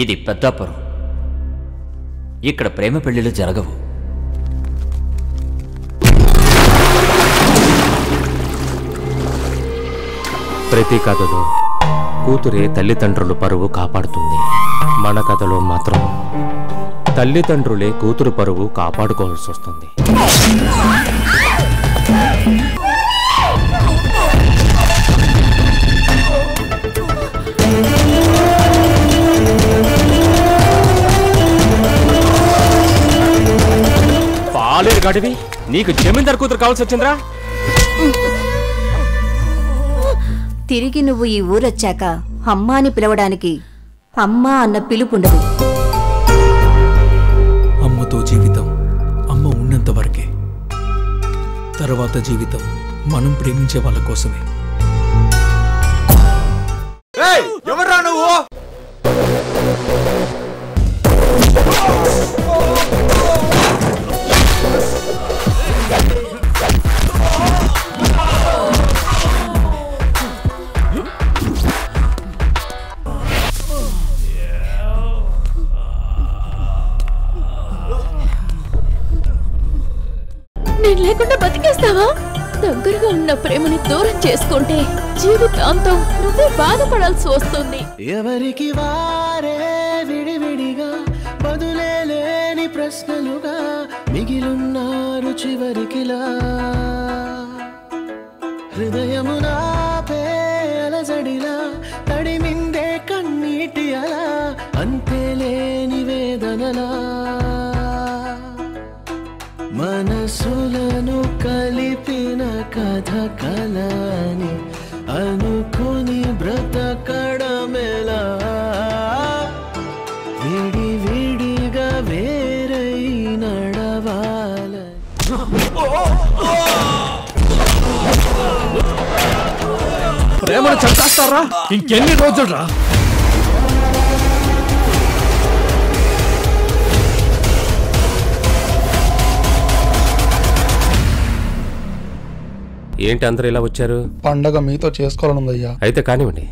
ఇది పెద్దాపురం. ఇక్కడ ప్రేమ పెళ్లిళ్ళు జరగవు. ప్రతి కథలో కూతురే తల్లిదండ్రులు పరువు కాపాడుతుంది. మన కథలో మాత్రం తల్లిదండ్రులే కూతురు పరువు కాపాడుకోవాల్సి వస్తుంది. పాలేరు గడివి నీకు జమీందారు కూతురు కావాల్సి వచ్చిందిరా? తిరిగి నువ్వు ఈ ఊరొచ్చాక అమ్మా అని పిలవడానికి అమ్మా అన్న పిలుపుండదు. అమ్మతో జీవితం అమ్మ ఉన్నంత వరకే. తర్వాత జీవితం మనం ప్రేమించే వాళ్ళ కోసమే. ఎవరా నువ్వు? నేను లేకుండా బతికేస్తావా? దగ్గరగా ఉన్న ప్రేమని దూరం చేసుకుంటే జీవితాంతం నువ్వే బాధపడాల్సి వస్తుంది. ఎవరికి వారే విడివిడిగా బదులే లేని ప్రశ్నలుగా మిగిలున్నారు చివరికిలా. హృదయమునాపే అలజడిలా తడిమిందే కన్నీటి అలా అంతే లేని వేదనలా. మనసులను కలిపిన కథ కలని అనుకుని బ్రతకడమెలా. విడి విడిగా వేరై నడవాల. ప్రేమను చంపేస్తారా? ఇంకెన్ని రోజులరా? ఏంటి అందరూ ఇలా వచ్చారు? పండగ మీతో చేసుకోవాలనుందయ్యా. అయితే కానివ్వండి.